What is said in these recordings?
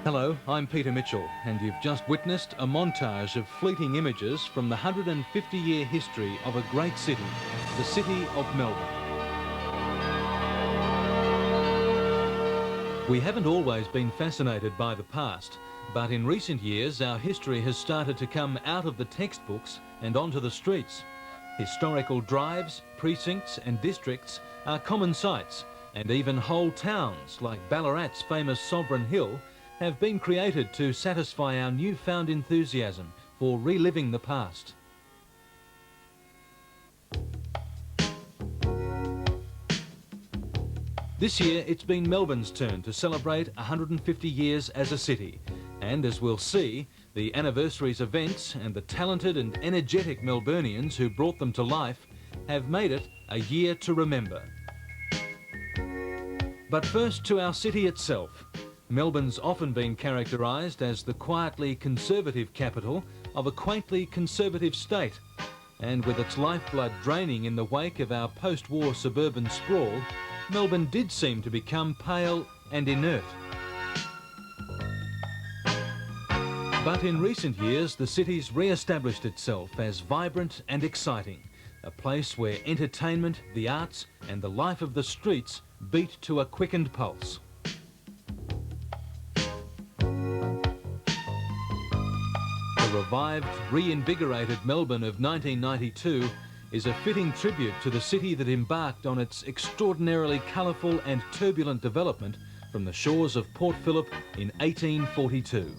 Hello, I'm Peter Mitchell, and you've just witnessed a montage of fleeting images from the 150-year history of a great city, the city of Melbourne. We haven't always been fascinated by the past, but in recent years our history has started to come out of the textbooks and onto the streets. Historical drives, precincts and districts are common sights, and even whole towns like Ballarat's famous Sovereign Hill have been created to satisfy our newfound enthusiasm for reliving the past. This year it's been Melbourne's turn to celebrate 150 years as a city, and as we'll see, the anniversary's events and the talented and energetic Melburnians who brought them to life have made it a year to remember. But first to our city itself. Melbourne's often been characterised as the quietly conservative capital of a quaintly conservative state, and with its lifeblood draining in the wake of our post-war suburban sprawl, Melbourne did seem to become pale and inert. But in recent years, the city's re-established itself as vibrant and exciting, a place where entertainment, the arts and the life of the streets beat to a quickened pulse. The revived, reinvigorated Melbourne of 1992 is a fitting tribute to the city that embarked on its extraordinarily colourful and turbulent development from the shores of Port Phillip in 1842.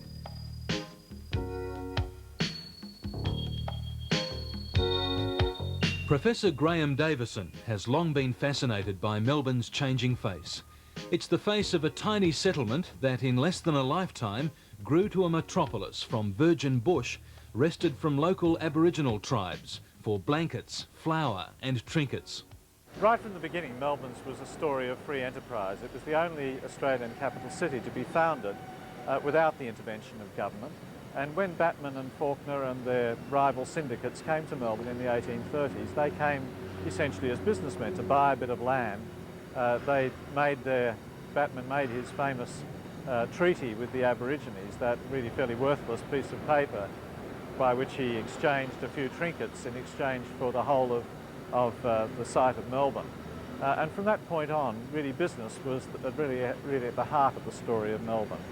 Professor Graham Davison has long been fascinated by Melbourne's changing face. It's the face of a tiny settlement that in less than a lifetime grew to a metropolis from virgin bush wrested from local Aboriginal tribes for blankets, flour and trinkets. Right from the beginning, Melbourne's was a story of free enterprise. It was the only Australian capital city to be founded without the intervention of government. And when Batman and Faulkner and their rival syndicates came to Melbourne in the 1830s, they came essentially as businessmen to buy a bit of land. Batman made his famous treaty with the Aborigines, that really fairly worthless piece of paper by which he exchanged a few trinkets in exchange for the whole of the site of Melbourne. And from that point on, really business was really at the heart of the story of Melbourne.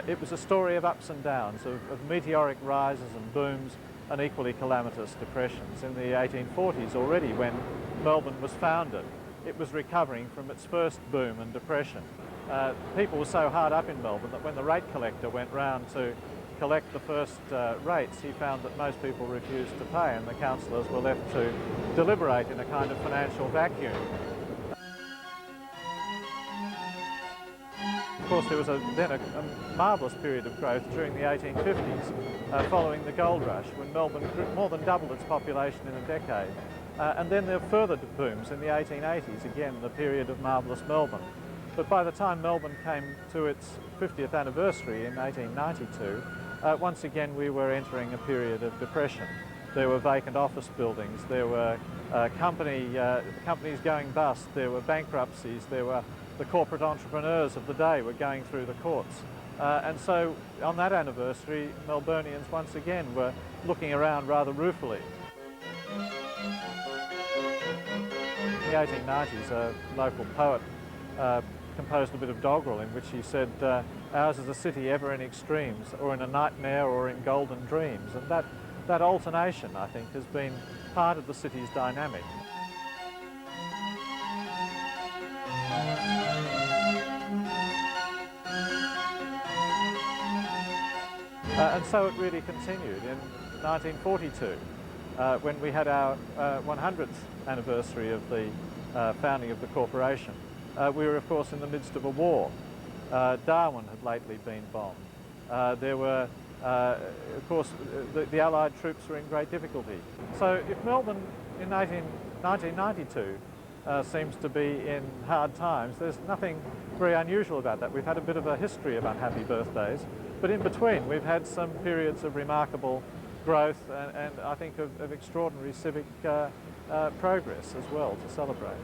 It was a story of ups and downs, of meteoric rises and booms and equally calamitous depressions. In the 1840s already, when Melbourne was founded, it was recovering from its first boom and depression. People were so hard up in Melbourne that when the rate collector went round to collect the first rates, he found that most people refused to pay, and the councillors were left to deliberate in a kind of financial vacuum. Of course, there was then a marvellous period of growth during the 1850s, following the gold rush, when Melbourne more than doubled its population in a decade. And then there were further booms in the 1880s, again the period of marvellous Melbourne. But by the time Melbourne came to its 50th anniversary in 1892, once again we were entering a period of depression. There were vacant office buildings, there were companies going bust, there were bankruptcies, there were the corporate entrepreneurs of the day were going through the courts. And so on that anniversary, Melburnians once again were looking around rather ruefully. In the 1890s, a local poet composed a bit of doggerel in which he said, ours is a city ever in extremes, or in a nightmare or in golden dreams. And that alternation, I think, has been part of the city's dynamic. And so it really continued in 1942, when we had our 100th anniversary of the founding of the corporation. We were, of course, in the midst of a war. Darwin had lately been bombed. There were, of course, the Allied troops were in great difficulty. So if Melbourne in 1992 seems to be in hard times, there's nothing very unusual about that. We've had a bit of a history of unhappy birthdays, but in between we've had some periods of remarkable growth and I think of extraordinary civic progress as well to celebrate.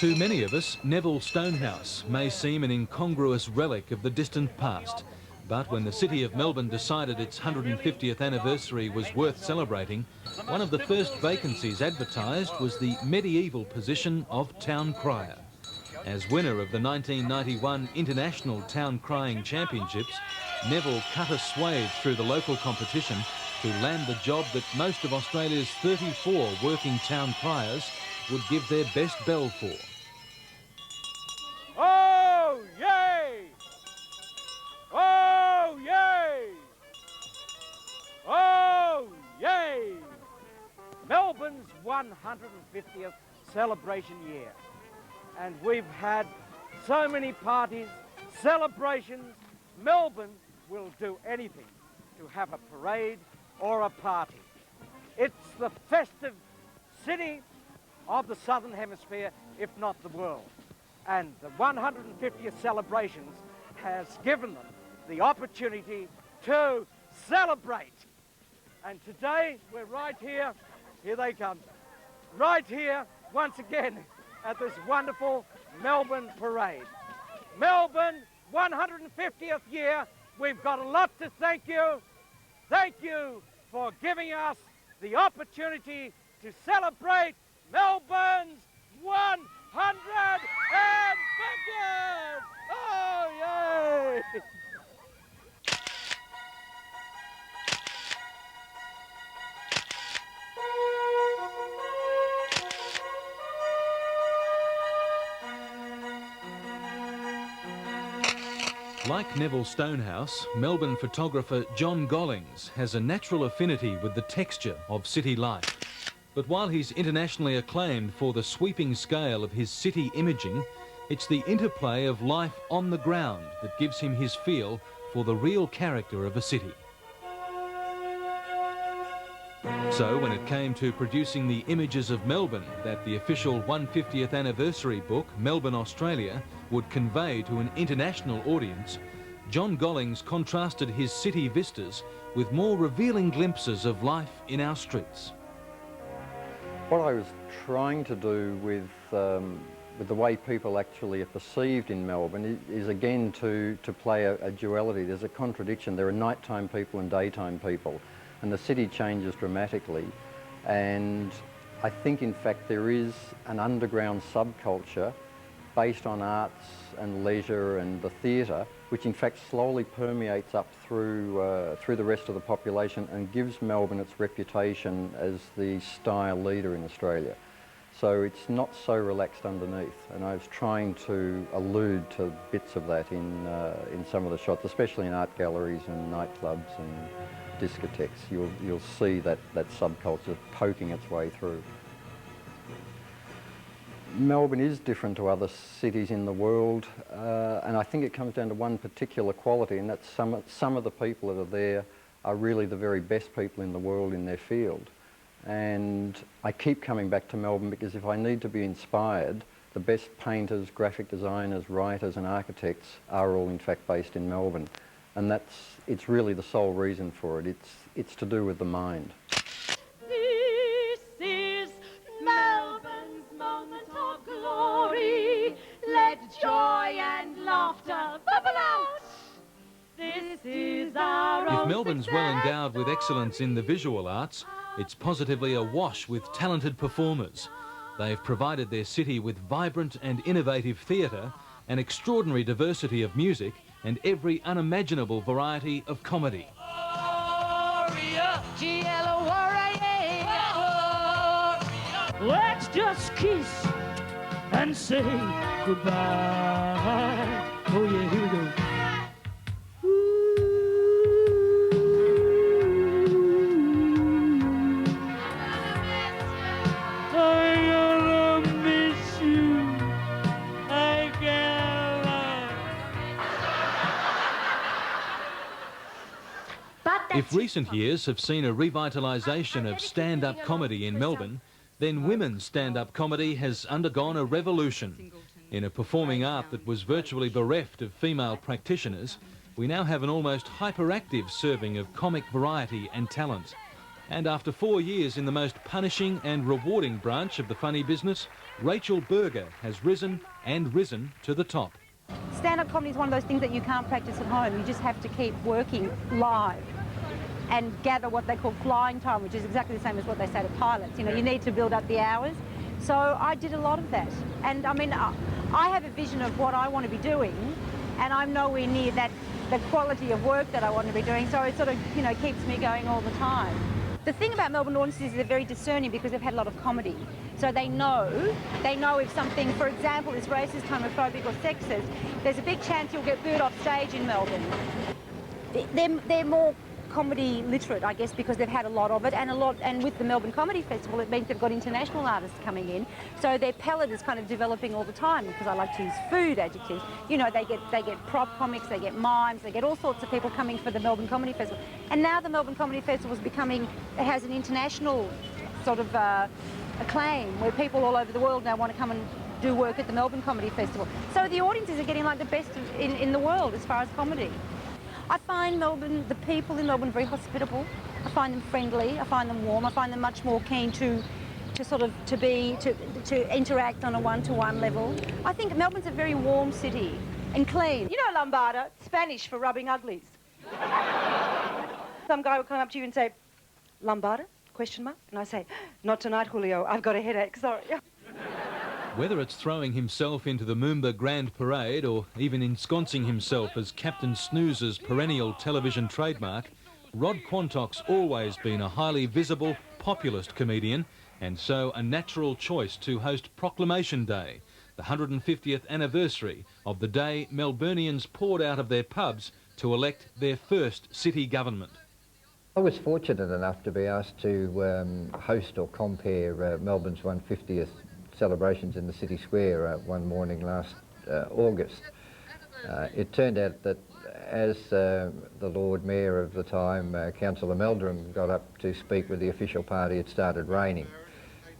To many of us, Neville Stonehouse may seem an incongruous relic of the distant past. But when the city of Melbourne decided its 150th anniversary was worth celebrating, one of the first vacancies advertised was the medieval position of town crier. As winner of the 1991 International Town Crying Championships, Neville cut a swathe through the local competition to land the job that most of Australia's 34 working town criers would give their best bell for. Oh, yay! Oh, yay! Oh, yay! Melbourne's 150th celebration year. And we've had so many parties, celebrations. Melbourne will do anything to have a parade or a party. It's the festive city of the Southern Hemisphere, if not the world. And the 150th celebrations has given them the opportunity to celebrate. And today we're right here they come, right here once again at this wonderful Melbourne parade. Melbourne, 150th year, we've got a lot to thank you. Thank you for giving us the opportunity to celebrate Melbourne's 150th! Oh, yay! Like Neville Stonehouse, Melbourne photographer John Gollings has a natural affinity with the texture of city life. But while he's internationally acclaimed for the sweeping scale of his city imaging, it's the interplay of life on the ground that gives him his feel for the real character of a city. So when it came to producing the images of Melbourne that the official 150th anniversary book, Melbourne, Australia, would convey to an international audience, John Gollings contrasted his city vistas with more revealing glimpses of life in our streets. What I was trying to do with the way people actually are perceived in Melbourne is again to play a duality. There's a contradiction. There are nighttime people and daytime people, and the city changes dramatically. And I think in fact there is an underground subculture based on arts and leisure and the theatre, which in fact slowly permeates up through the rest of the population and gives Melbourne its reputation as the style leader in Australia. So it's not so relaxed underneath, and I was trying to allude to bits of that in some of the shots, especially in art galleries and nightclubs and discotheques. You'll see that subculture poking its way through. Melbourne is different to other cities in the world, and I think it comes down to one particular quality, and that's some of the people that are there are really the very best people in the world in their field. And I keep coming back to Melbourne because if I need to be inspired, the best painters, graphic designers, writers and architects are all in fact based in Melbourne. And it's really the sole reason for it. It's to do with the mind. This is Melbourne's moment of glory. Let joy and laughter bubble out. This is our If own Melbourne's well success endowed with excellence in the visual arts, it's positively awash with talented performers. They've provided their city with vibrant and innovative theatre, an extraordinary diversity of music, and every unimaginable variety of comedy. Let's just kiss and say goodbye. Oh yeah, here we go. If recent years have seen a revitalisation of stand-up comedy in Melbourne, then women's stand-up comedy has undergone a revolution. In a performing art that was virtually bereft of female practitioners, we now have an almost hyperactive serving of comic variety and talent. And after 4 years in the most punishing and rewarding branch of the funny business, Rachel Berger has risen to the top. Stand-up comedy is one of those things that you can't practice at home. You just have to keep working live and gather what they call flying time, which is exactly the same as what they say to pilots. You know, you need to build up the hours. So I did a lot of that. And I mean, I have a vision of what I want to be doing, and I'm nowhere near the quality of work that I want to be doing. So it sort of, you know, keeps me going all the time. The thing about Melbourne audiences is they're very discerning because they've had a lot of comedy. So they know if something, for example, is racist, homophobic or sexist, there's a big chance you'll get booed off stage in Melbourne. They're more comedy literate, I guess, because they've had a lot of it, and with the Melbourne Comedy Festival, it means they've got international artists coming in, so their palette is kind of developing all the time. Because I like to use food adjectives, you know, they get prop comics, they get mimes, they get all sorts of people coming for the Melbourne Comedy Festival, and now the Melbourne Comedy Festival is becoming, it has an international sort of acclaim where people all over the world now want to come and do work at the Melbourne Comedy Festival. So the audiences are getting like the best in the world as far as comedy. I find Melbourne, the people in Melbourne, very hospitable. I find them friendly. I find them warm. I find them much more keen to interact on a one-to-one level. I think Melbourne's a very warm city and clean. You know lambada, Spanish for rubbing uglies. Some guy will come up to you and say, "Lambada?" question mark, and I say, "Not tonight, Julio. I've got a headache. Sorry." Whether it's throwing himself into the Moomba Grand Parade or even ensconcing himself as Captain Snoozer's perennial television trademark, Rod Quantix's always been a highly visible, populist comedian, and so a natural choice to host Proclamation Day, the 150th anniversary of the day Melburnians poured out of their pubs to elect their first city government. I was fortunate enough to be asked to host or compare Melbourne's 150th celebrations in the city square one morning last August. It turned out that as the Lord Mayor of the time, Councillor Meldrum, got up to speak with the official party, it started raining.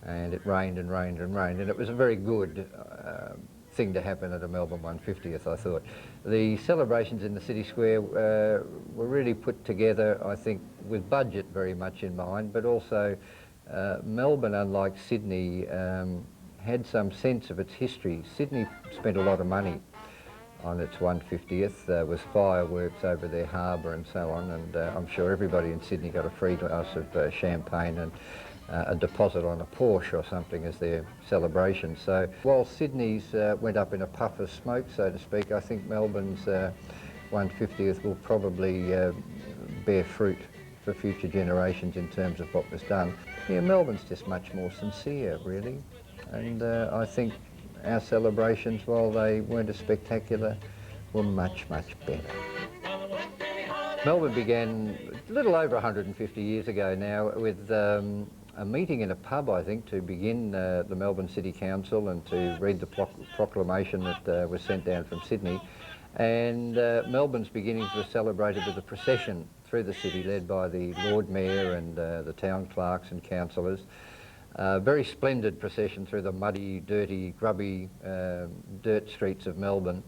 And it rained and rained and rained, and it was a very good thing to happen at a Melbourne 150th, I thought. The celebrations in the city square were really put together, I think, with budget very much in mind, but also Melbourne, unlike Sydney, had some sense of its history. Sydney spent a lot of money on its 150th. There was fireworks over their harbour and so on, and I'm sure everybody in Sydney got a free glass of champagne and a deposit on a Porsche or something as their celebration. So while Sydney's went up in a puff of smoke, so to speak, I think Melbourne's 150th will probably bear fruit for future generations in terms of what was done. Yeah, Melbourne's just much more sincere, really. And I think our celebrations, while they weren't as spectacular, were much, much better. Melbourne began a little over 150 years ago now with a meeting in a pub, I think, to begin the Melbourne City Council and to read the proclamation that was sent down from Sydney. And Melbourne's beginnings were celebrated with a procession through the city led by the Lord Mayor and the town clerks and councillors. Very splendid procession through the muddy, dirty, grubby dirt streets of Melbourne.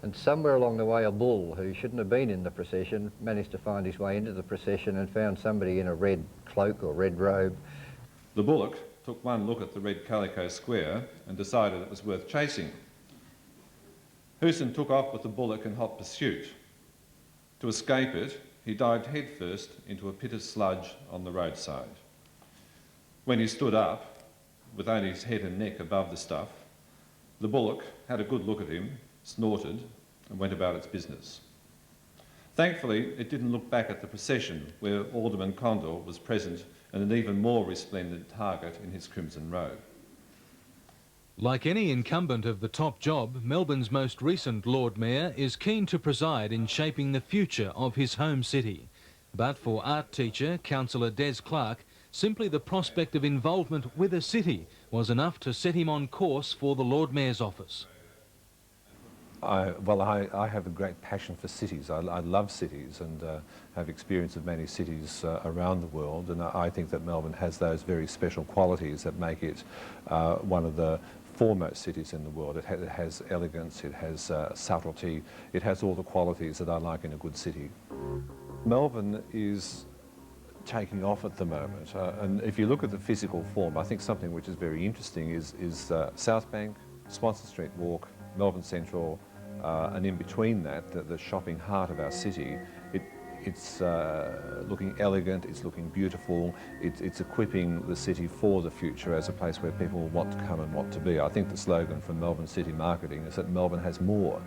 And somewhere along the way, a bull who shouldn't have been in the procession managed to find his way into the procession and found somebody in a red cloak or red robe. The bullock took one look at the red calico square and decided it was worth chasing. Hewson took off with the bullock in hot pursuit. To escape it, he dived headfirst into a pit of sludge on the roadside. When he stood up, with only his head and neck above the stuff, the bullock had a good look at him, snorted, and went about its business. Thankfully, it didn't look back at the procession, where Alderman Condor was present and an even more resplendent target in his crimson robe. Like any incumbent of the top job, Melbourne's most recent Lord Mayor is keen to preside in shaping the future of his home city. But for art teacher, Councillor Des Clark, simply the prospect of involvement with a city was enough to set him on course for the Lord Mayor's office. I have a great passion for cities. I love cities and have experience of many cities around the world, and I think that Melbourne has those very special qualities that make it one of the foremost cities in the world. It has elegance, it has subtlety, it has all the qualities that I like in a good city. Melbourne is taking off at the moment. And if you look at the physical form, I think something which is very interesting is South Bank, Swanston Street Walk, Melbourne Central, and in between that, the shopping heart of our city. It's looking elegant, it's looking beautiful, it's equipping the city for the future as a place where people want to come and want to be. I think the slogan from Melbourne City Marketing is that Melbourne has more.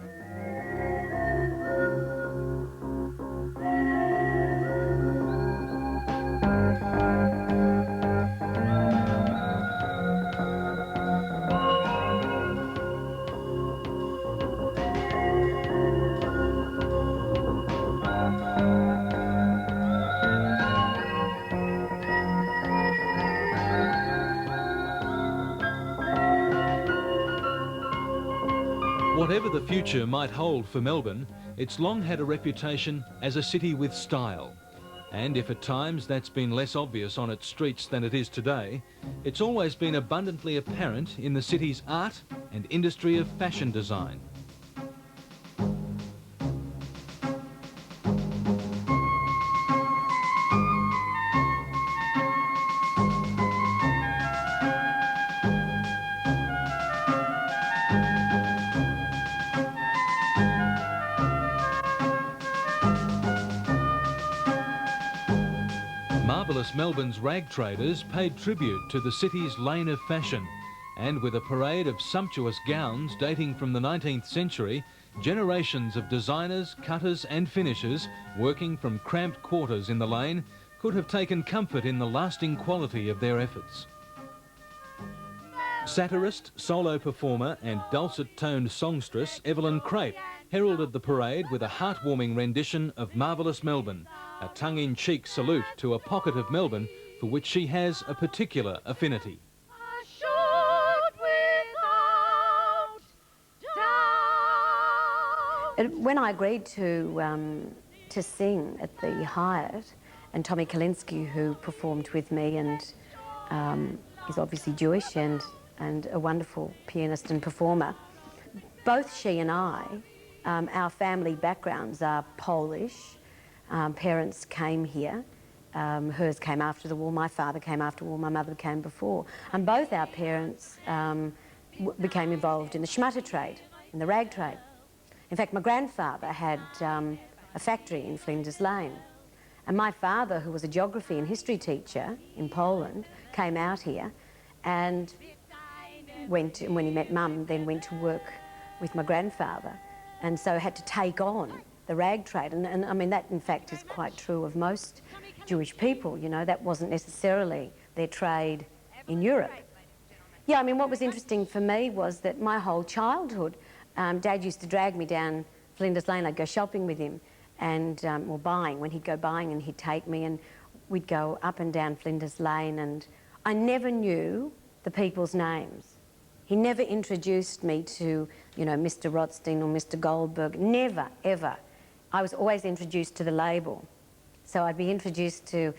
Whatever the future might hold for Melbourne, it's long had a reputation as a city with style. And if at times that's been less obvious on its streets than it is today, it's always been abundantly apparent in the city's art and industry of fashion design. Marvellous Melbourne's rag traders paid tribute to the city's lane of fashion, and with a parade of sumptuous gowns dating from the 19th century, generations of designers, cutters and finishers working from cramped quarters in the lane could have taken comfort in the lasting quality of their efforts. Satirist, solo performer and dulcet-toned songstress Evelyn Crepe heralded the parade with a heartwarming rendition of Marvellous Melbourne, a tongue-in-cheek salute to a pocket of Melbourne for which she has a particular affinity. When I agreed to sing at the Hyatt, and Tommy Kalinske, who performed with me and is obviously Jewish and a wonderful pianist and performer, both she and I, our family backgrounds are Polish. Parents came here. Hers came after the war, my father came after the war, my mother came before. And both our parents became involved in the schmutter trade, in the rag trade. In fact, my grandfather had a factory in Flinders Lane. And my father, who was a geography and history teacher in Poland, came out here and when he met Mum, then went to work with my grandfather, and so had to take on the rag trade. And I mean, that in fact is quite true of most Jewish people, you know, that wasn't necessarily their trade in Europe. Yeah, I mean, what was interesting for me was that my whole childhood, Dad used to drag me down Flinders Lane. I'd go shopping with him, and or buying, when he'd go buying, and he'd take me, and we'd go up and down Flinders Lane, and I never knew the people's names. He never introduced me to, you know, Mr. Rothstein or Mr. Goldberg, never, ever. I was always introduced to the label. So I'd be introduced to,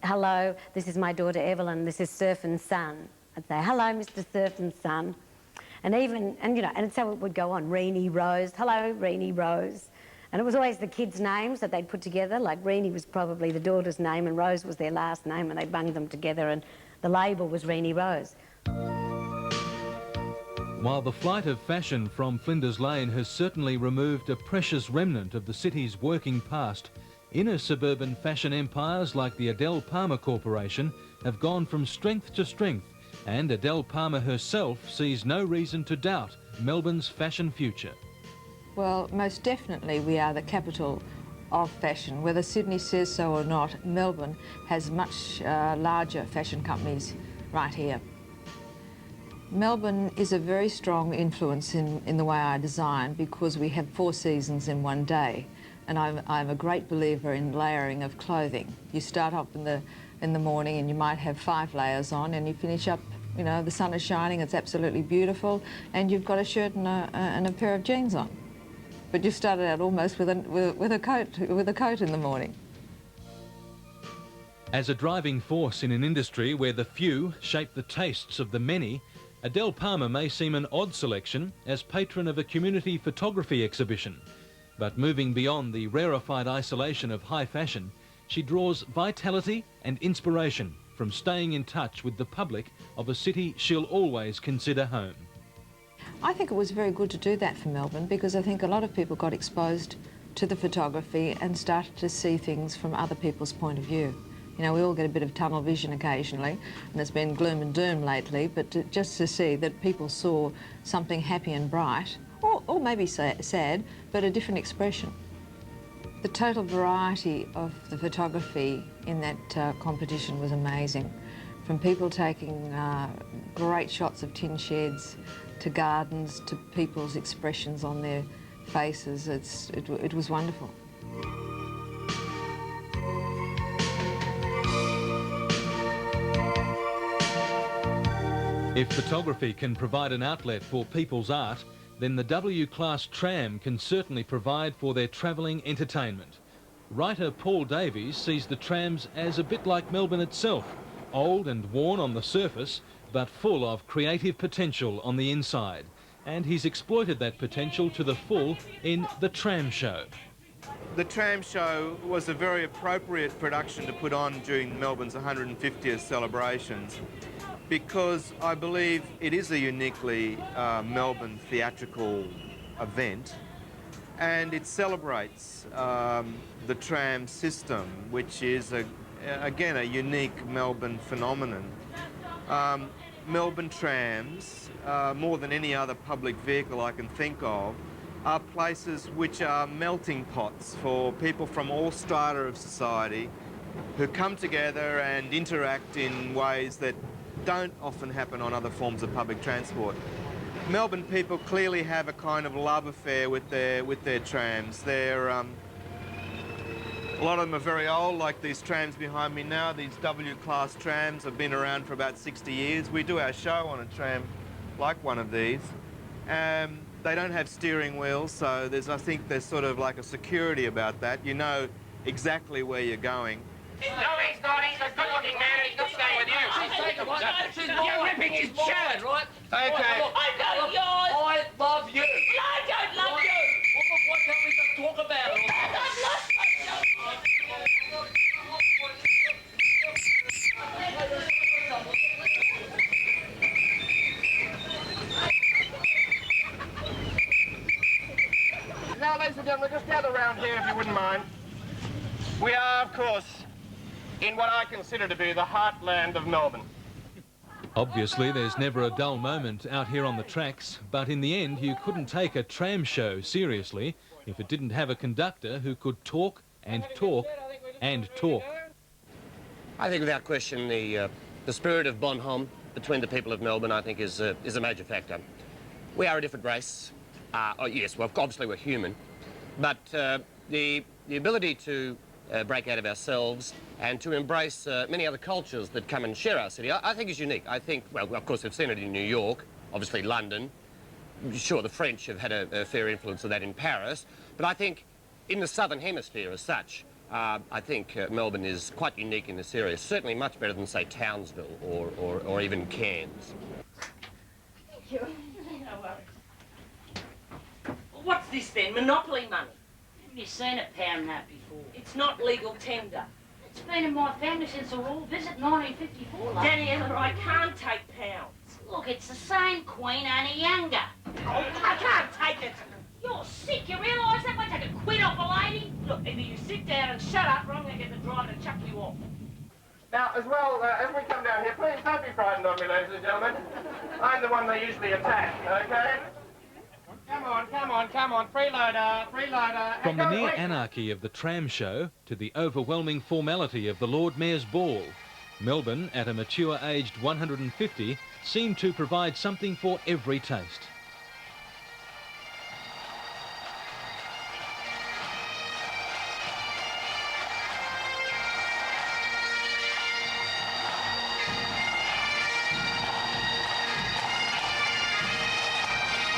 hello, this is my daughter Evelyn, this is Surf and Son. I'd say, hello, Mr. Surf and Son. And even, and you know, and so it would go on, Reenie Rose, hello, Reenie Rose. And it was always the kids' names that they'd put together, like Reenie was probably the daughter's name and Rose was their last name, and they bunged them together, and the label was Reenie Rose. While the flight of fashion from Flinders Lane has certainly removed a precious remnant of the city's working past, inner suburban fashion empires like the Adele Palmer Corporation have gone from strength to strength, and Adele Palmer herself sees no reason to doubt Melbourne's fashion future. Well, most definitely we are the capital of fashion. Whether Sydney says so or not, Melbourne has much larger fashion companies right here. Melbourne is a very strong influence in the way I design, because we have 4 seasons in one day, and I'm a great believer in layering of clothing. You start off in the morning and you might have 5 layers on, and you finish up, you know, the sun is shining, it's absolutely beautiful, and you've got a shirt and a pair of jeans on. But you started out almost with a coat in the morning. As a driving force in an industry where the few shape the tastes of the many, Adele Palmer may seem an odd selection as patron of a community photography exhibition. But moving beyond the rarefied isolation of high fashion, she draws vitality and inspiration from staying in touch with the public of a city she'll always consider home. I think it was very good to do that for Melbourne, because I think a lot of people got exposed to the photography and started to see things from other people's point of view. You know, we all get a bit of tunnel vision occasionally, and there's been gloom and doom lately, but just to see that people saw something happy and bright, or maybe sad, but a different expression. The total variety of the photography in that competition was amazing. From people taking great shots of tin sheds, to gardens, to people's expressions on their faces. It was wonderful. If photography can provide an outlet for people's art, then the W-Class tram can certainly provide for their travelling entertainment. Writer Paul Davies sees the trams as a bit like Melbourne itself, old and worn on the surface, but full of creative potential on the inside. And he's exploited that potential to the full in the Tram Show. The Tram Show was a very appropriate production to put on during Melbourne's 150th celebrations, because I believe it is a uniquely Melbourne theatrical event, and it celebrates the tram system, which is, again, a unique Melbourne phenomenon. Melbourne trams, more than any other public vehicle I can think of, are places which are melting pots for people from all strata of society who come together and interact in ways that don't often happen on other forms of public transport. Melbourne people clearly have a kind of love affair with their trams. They're, a lot of them are very old, like these trams behind me now. These W-Class trams have been around for about 60 years. We do our show on a tram like one of these. They don't have steering wheels, so I think there's sort of like a security about that. You know exactly where you're going. No, he's not. He's a good-looking man, and he's not staying with you. You're ripping his shirt, right? Okay. I know yours. I love you. I don't love you. Why can't we just talk about it? Now, ladies and gentlemen, just gather round here if you wouldn't mind. We are, of course, in what I consider to be the heartland of Melbourne. Obviously, there's never a dull moment out here on the tracks, but in the end, you couldn't take a tram show seriously if it didn't have a conductor who could talk and talk and talk. I think without question the spirit of bonhomme between the people of Melbourne, I think, is a major factor. We are a different race. Oh, yes, well, obviously we're human, but the ability to break out of ourselves and to embrace many other cultures that come and share our city, I think is unique. I think, well, of course, we've seen it in New York, obviously London. Sure, the French have had a fair influence of that in Paris, but I think in the Southern Hemisphere as such, I think Melbourne is quite unique in this area, certainly much better than, say, Townsville or even Cairns. Thank you. No worries. What's this then? Monopoly money? Have you seen a pound note before? It's not legal tender. It's been in my family since the royal visit 1954, love. Daniela, I can't take pounds. Look, it's the same queen, only younger. Oh, I can't take it. You're sick, you realise that? Won't take a quid off a lady? Look, either you sit down and shut up, or I'm going to get the driver to chuck you off. Now, as well, as we come down here, please don't be frightened of me, ladies and gentlemen. I'm the one they usually attack, okay? Come on, come on, come on, freeloader, freeloader. From the near anarchy of the tram show to the overwhelming formality of the Lord Mayor's ball, Melbourne, at a mature aged 150, seemed to provide something for every taste.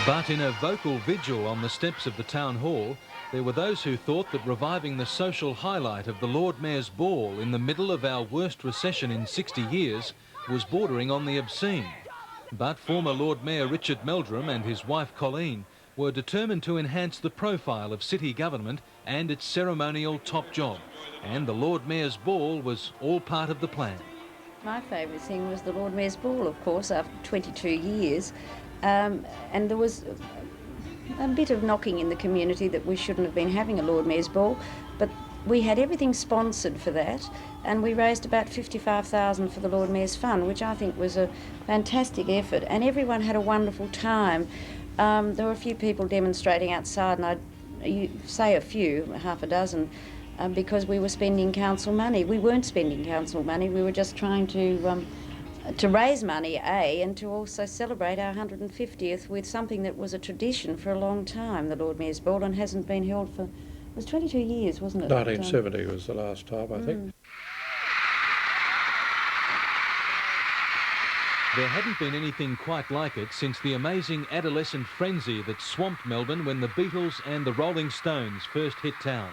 But in a vocal vigil on the steps of the town hall, there were those who thought that reviving the social highlight of the Lord Mayor's ball in the middle of our worst recession in 60 years was bordering on the obscene. But former Lord Mayor Richard Meldrum and his wife Colleen were determined to enhance the profile of city government and its ceremonial top job. And the Lord Mayor's Ball was all part of the plan. My favourite thing was the Lord Mayor's Ball, of course, after 22 years. And there was a bit of knocking in the community that we shouldn't have been having a Lord Mayor's Ball, but we had everything sponsored for that, and we raised about $55,000 for the Lord Mayor's Fund, which I think was a fantastic effort, and everyone had a wonderful time. There were a few people demonstrating outside, and I'd say a few, half a dozen, because we were spending council money. We weren't spending council money, we were just trying to raise money, and to also celebrate our 150th with something that was a tradition for a long time, the Lord Mayor's Ball, and hasn't been held for, it was 22 years, wasn't it? 1970 was the last time, I think. There hadn't been anything quite like it since the amazing adolescent frenzy that swamped Melbourne when the Beatles and the Rolling Stones first hit town.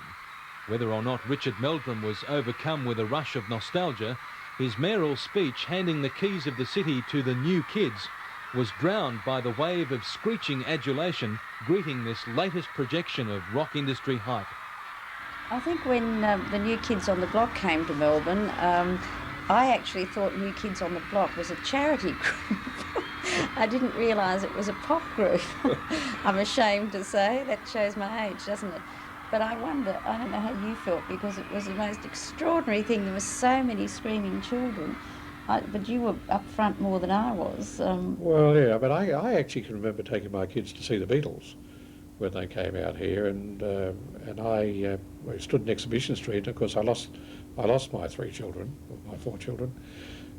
Whether or not Richard Meldrum was overcome with a rush of nostalgia, his mayoral speech handing the keys of the city to the new kids was drowned by the wave of screeching adulation greeting this latest projection of rock industry hype. I think when the New Kids on the Block came to Melbourne, I actually thought New Kids on the Block was a charity group. I didn't realise it was a pop group. I'm ashamed to say. That shows my age, doesn't it? But I wonder, I don't know how you felt, because it was the most extraordinary thing. There were so many screaming children. But you were up front more than I was. Well, yeah, but I actually can remember taking my kids to see the Beatles when they came out here, and I stood in Exhibition Street. And of course, I lost my 3 children, or my 4 children,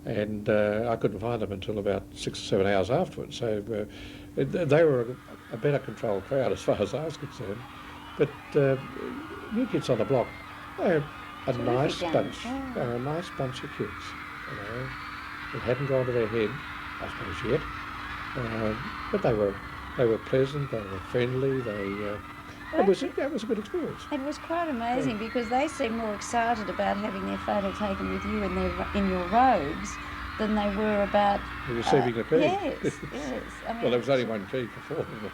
and I couldn't find them until about 6 or 7 hours afterwards. So they were a better controlled crowd as far as I was concerned. But New Kids on the Block, they're a nice bunch. Yeah. They're a nice bunch of kids. You know, it hadn't gone to their head, I suppose, yet. But they were pleasant. They were friendly. It was a good experience. It was quite amazing, because they seemed more excited about having their photo taken with you in your robes than they were about receiving the key. Yes, yes. I mean, well, there was only one key for 4 of them.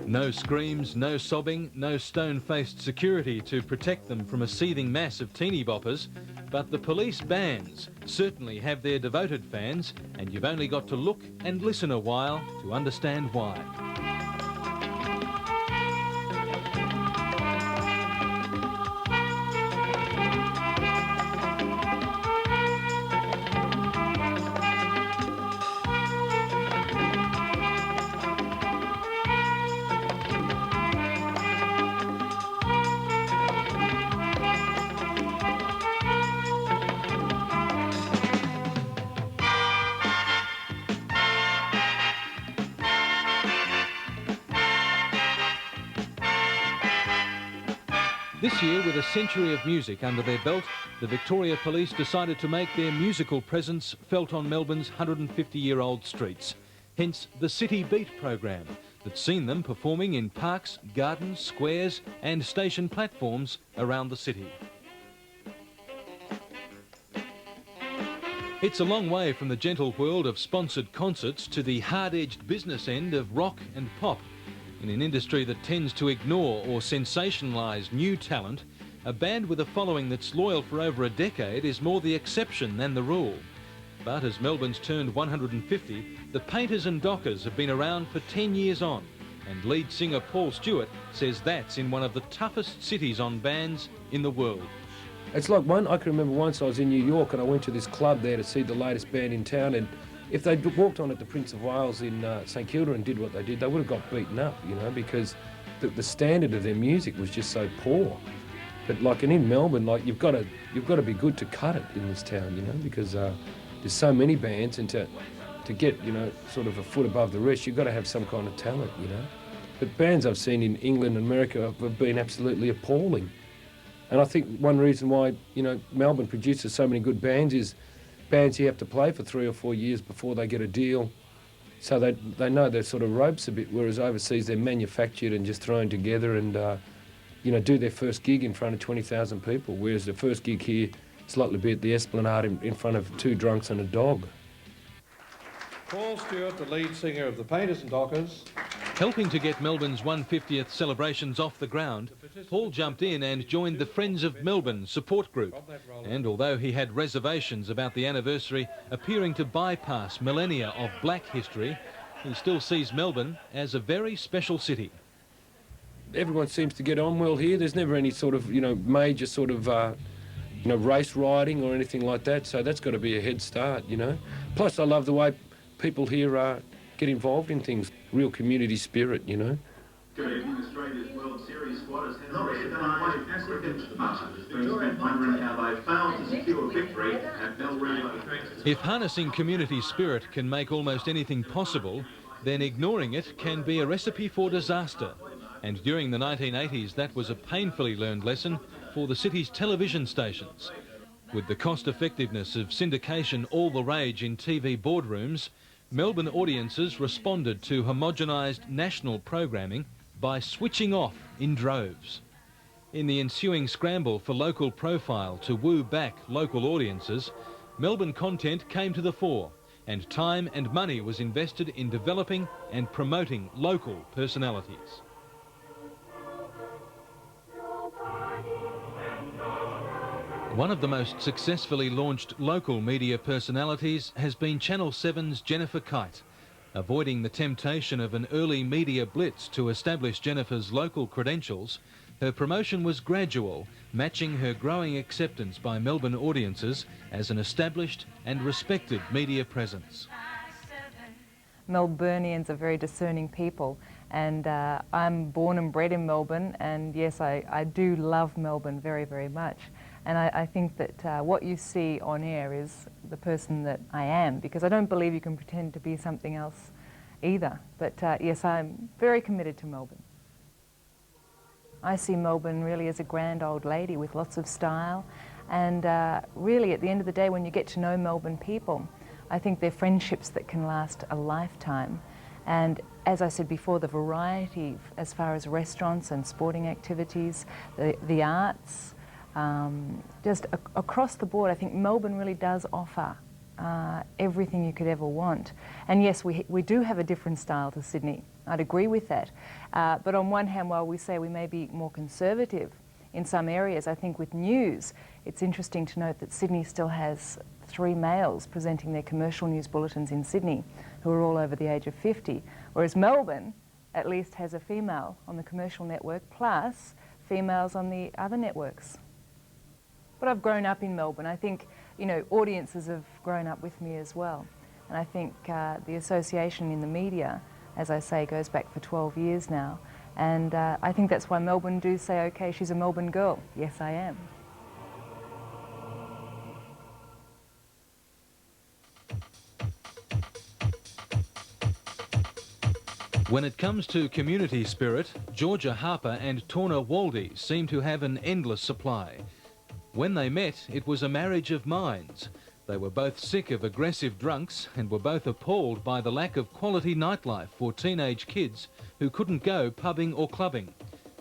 No screams, no sobbing, no stone-faced security to protect them from a seething mass of teeny boppers. But the police bands certainly have their devoted fans, and you've only got to look and listen a while to understand why. This year, with a century of music under their belt, the Victoria Police decided to make their musical presence felt on Melbourne's 150-year-old streets. Hence the City Beat program that's seen them performing in parks, gardens, squares and station platforms around the city. It's a long way from the gentle world of sponsored concerts to the hard-edged business end of rock and pop. In an industry that tends to ignore or sensationalise new talent, a band with a following that's loyal for over a decade is more the exception than the rule. But as Melbourne's turned 150, the Painters and Dockers have been around for 10 years on, and lead singer Paul Stewart says that's in one of the toughest cities on bands in the world. It's like I can remember once I was in New York and I went to this club there to see the latest band in town, and if they'd walked on at the Prince of Wales in St Kilda and did what they did, they would have got beaten up, you know, because the standard of their music was just so poor. But like, and in Melbourne, like you've got to be good to cut it in this town, you know, because there's so many bands, and to get, you know, sort of a foot above the rest, you've got to have some kind of talent, you know. But bands I've seen in England and America have been absolutely appalling. And I think one reason why, you know, Melbourne produces so many good bands is bands you have to play for 3 or 4 years before they get a deal, so they know their sort of ropes a bit, whereas overseas they're manufactured and just thrown together and, you know, do their first gig in front of 20,000 people, whereas the first gig here is likely to be at the Esplanade in front of 2 drunks and a dog. Paul Stewart, the lead singer of the Painters and Dockers. Helping to get Melbourne's 150th celebrations off the ground, Paul jumped in and joined the Friends of Melbourne support group. And although he had reservations about the anniversary appearing to bypass millennia of black history, he still sees Melbourne as a very special city. Everyone seems to get on well here. There's never any sort of, major sort of, race riding or anything like that. So that's got to be a head start, Plus, I love the way people here get involved in things. Real community spirit, Australia's World Series squad has had Africans much of this brings men wondering how they failed to secure victory at Melbourne. If harnessing community spirit can make almost anything possible, then ignoring it can be a recipe for disaster. And during the 1980s, that was a painfully learned lesson for the city's television stations. With the cost-effectiveness of syndication all the rage in TV boardrooms, Melbourne audiences responded to homogenised national programming by switching off in droves. In the ensuing scramble for local profile to woo back local audiences, Melbourne content came to the fore, and time and money was invested in developing and promoting local personalities. One of the most successfully launched local media personalities has been Channel 7's Jennifer Kite. Avoiding the temptation of an early media blitz to establish Jennifer's local credentials, her promotion was gradual, matching her growing acceptance by Melbourne audiences as an established and respected media presence. Melburnians are very discerning people, and I'm born and bred in Melbourne, and yes, I do love Melbourne very, very much. And I think that what you see on air is the person that I am, because I don't believe you can pretend to be something else either. But yes, I'm very committed to Melbourne. I see Melbourne really as a grand old lady with lots of style, and really at the end of the day, when you get to know Melbourne people, I think they're friendships that can last a lifetime. And as I said before, the variety as far as restaurants and sporting activities, the arts, just across the board, I think Melbourne really does offer everything you could ever want. And yes, we do have a different style to Sydney. I'd agree with that. But on one hand, while we say we may be more conservative in some areas, I think with news, it's interesting to note that Sydney still has 3 males presenting their commercial news bulletins in Sydney who are all over the age of 50, whereas Melbourne at least has a female on the commercial network plus females on the other networks. But I've grown up in Melbourne. I think, audiences have grown up with me as well. And I think the association in the media, as I say, goes back for 12 years now. And I think that's why Melbourne do say, okay, she's a Melbourne girl. Yes, I am. When it comes to community spirit, Georgia Harper and Torna Waldy seem to have an endless supply. When they met, it was a marriage of minds. They were both sick of aggressive drunks and were both appalled by the lack of quality nightlife for teenage kids who couldn't go pubbing or clubbing.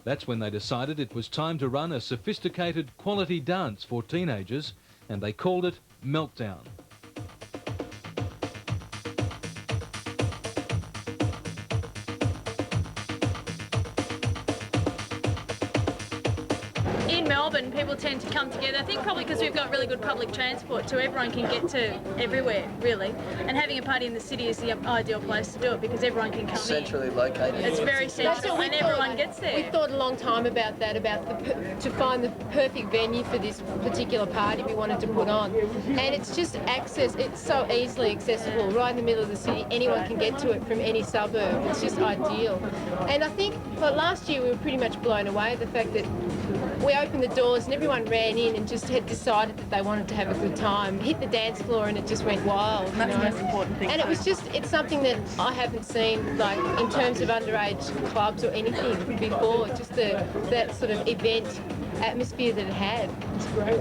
That's when they decided it was time to run a sophisticated quality dance for teenagers, and they called it Meltdown. In Melbourne, people tend to come together, I think probably because we've got really good public transport, so everyone can get to everywhere, really. And having a party in the city is the ideal place to do it because everyone can come centrally located. It's very central and everyone gets there. We thought a long time about that, to find the perfect venue for this particular party we wanted to put on. And it's just access, it's so easily accessible, right in the middle of the city. Anyone can get to it from any suburb. It's just ideal. And I think last year we were pretty much blown away at the fact that we opened the doors and everyone ran in and just had decided that they wanted to have a good time, hit the dance floor, and it just went wild. That's the most important thing. And it was just, it's something that I haven't seen, like, in terms of underage clubs or anything before, just that sort of event atmosphere that it had. It's great.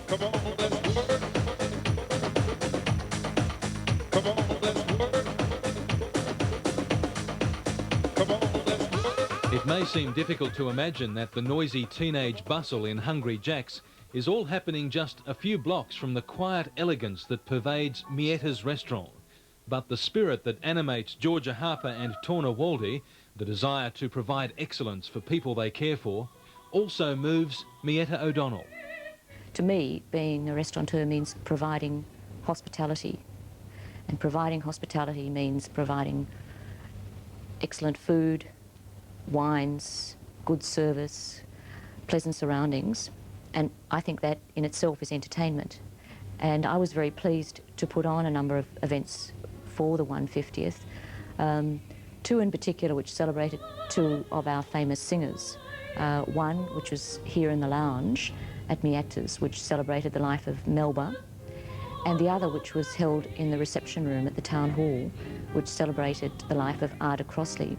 Come on, let's work. Come on, let's work. Come on, let's work. It may seem difficult to imagine that the noisy teenage bustle in Hungry Jack's is all happening just a few blocks from the quiet elegance that pervades Mietta's restaurant. But the spirit that animates Georgia Harper and Torna Waldy, the desire to provide excellence for people they care for, also moves Etta ODonnell. To me, being a restaurateur means providing hospitality. And providing hospitality means providing excellent food, wines, good service, pleasant surroundings. And I think that in itself is entertainment. And I was very pleased to put on a number of events for the 150th, two in particular which celebrated two of our famous singers. One which was here in the lounge at Meatta's, which celebrated the life of Melba, and the other which was held in the reception room at the town hall, which celebrated the life of Ada Crossley.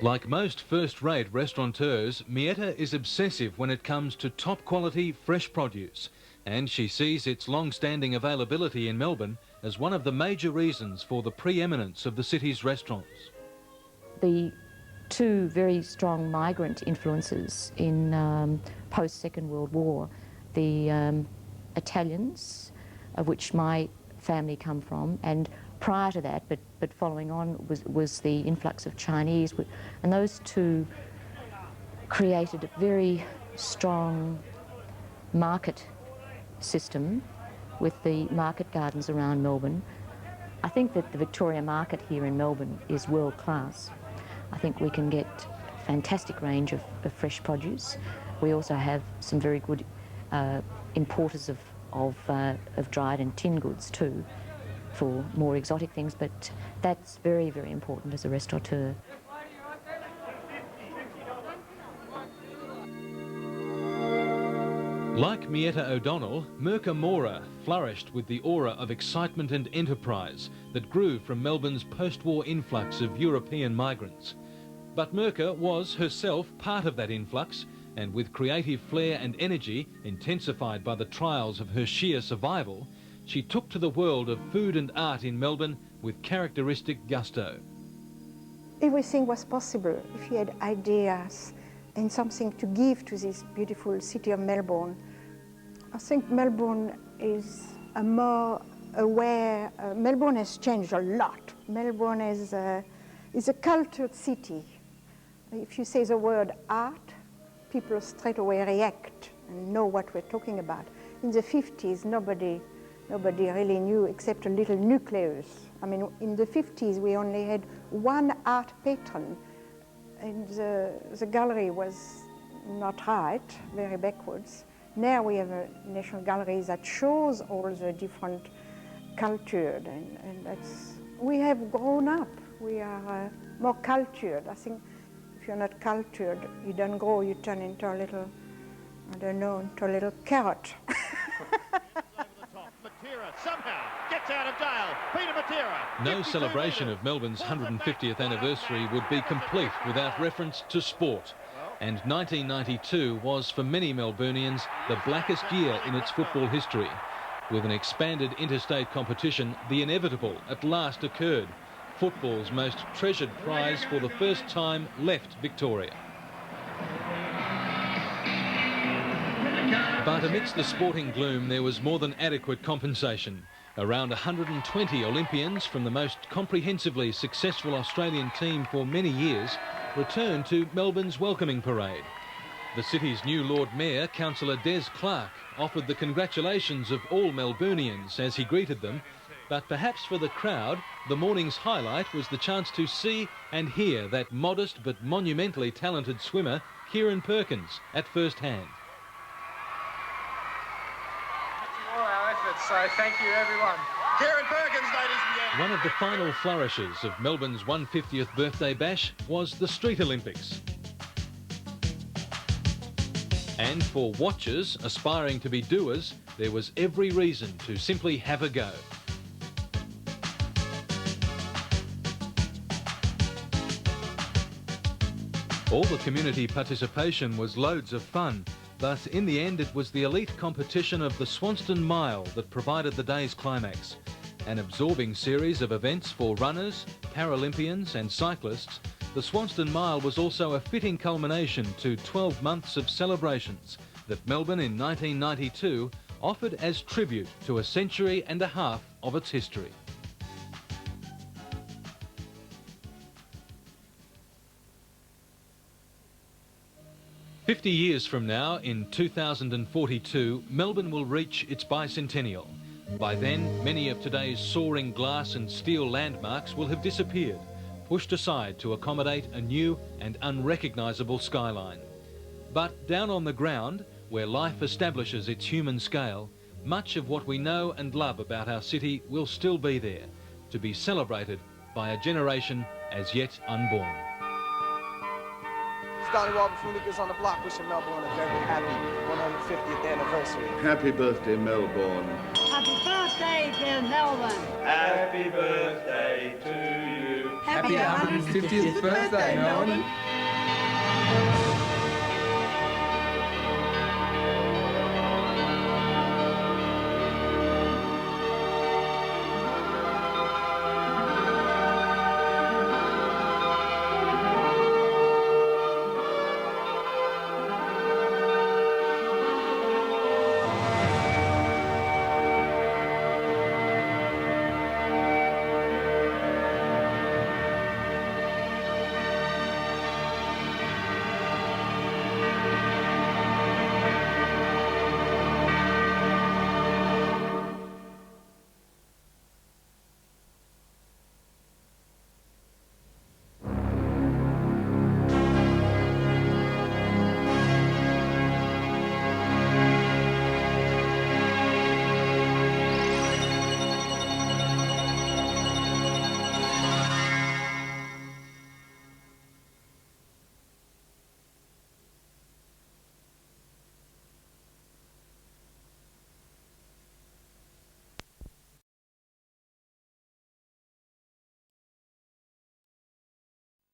Like most first-rate restaurateurs, Etta is obsessive when it comes to top-quality fresh produce, and she sees its long-standing availability in Melbourne as one of the major reasons for the preeminence of the city's restaurants. The two very strong migrant influences in post-Second World War, the Italians, of which my family come from, and prior to that, but following on, was the influx of Chinese, and those two created a very strong market system with the market gardens around Melbourne. I think that the Victoria market here in Melbourne is world class. I think we can get a fantastic range of fresh produce. We also have some very good importers of dried and tinned goods too, for more exotic things, but that's very, very important as a restaurateur. Like Etta ODonnell, Merca Mora flourished with the aura of excitement and enterprise that grew from Melbourne's post-war influx of European migrants. But Merca was herself part of that influx, and with creative flair and energy intensified by the trials of her sheer survival, she took to the world of food and art in Melbourne with characteristic gusto. Everything was possible if you had ideas and something to give to this beautiful city of Melbourne. I think Melbourne is a more aware, Melbourne has changed a lot. Melbourne is a cultured city. If you say the word art, people straight away react and know what we're talking about. In the 50s, nobody really knew except a little nucleus. I mean, in the 50s, we only had one art patron, and the gallery was not right, very backwards. Now we have a National Gallery that shows all the different cultured, and that's, we have grown up. We are more cultured. I think if you're not cultured, you don't grow, you turn into a little, I don't know, into a little carrot. Somehow gets out of Dale. Peter Matera. No celebration of Melbourne's 150th anniversary would be complete without reference to sport. And 1992 was, for many Melburnians, the blackest year in its football history. With an expanded interstate competition, the inevitable at last occurred. Football's most treasured prize for the first time left Victoria. But amidst the sporting gloom, there was more than adequate compensation. Around 120 Olympians from the most comprehensively successful Australian team for many years returned to Melbourne's welcoming parade. The city's new Lord Mayor, Councillor Des Clark, offered the congratulations of all Melburnians as he greeted them, but perhaps for the crowd, the morning's highlight was the chance to see and hear that modest but monumentally talented swimmer, Kieran Perkins, at first hand. So thank you, everyone. Kieran Perkins, ladies and gentlemen. One of the final flourishes of Melbourne's 150th birthday bash was the Street Olympics. And for watchers aspiring to be doers, there was every reason to simply have a go. All the community participation was loads of fun. But in the end, it was the elite competition of the Swanston Mile that provided the day's climax. An absorbing series of events for runners, Paralympians and cyclists, the Swanston Mile was also a fitting culmination to 12 months of celebrations, that Melbourne in 1992 offered as tribute to a century and a half of its history. "50 years from now, in 2042, Melbourne will reach its bicentennial. By then, many of today's soaring glass and steel landmarks will have disappeared, pushed aside to accommodate a new and unrecognisable skyline. But down on the ground, where life establishes its human scale, much of what we know and love about our city will still be there, to be celebrated by a generation as yet unborn." Donnie Robert from Lucas on the Block, wishing Melbourne a very happy 150th anniversary. Happy birthday, Melbourne. Happy birthday, dear Melbourne. Happy birthday to you. Happy 150th birthday, Melbourne.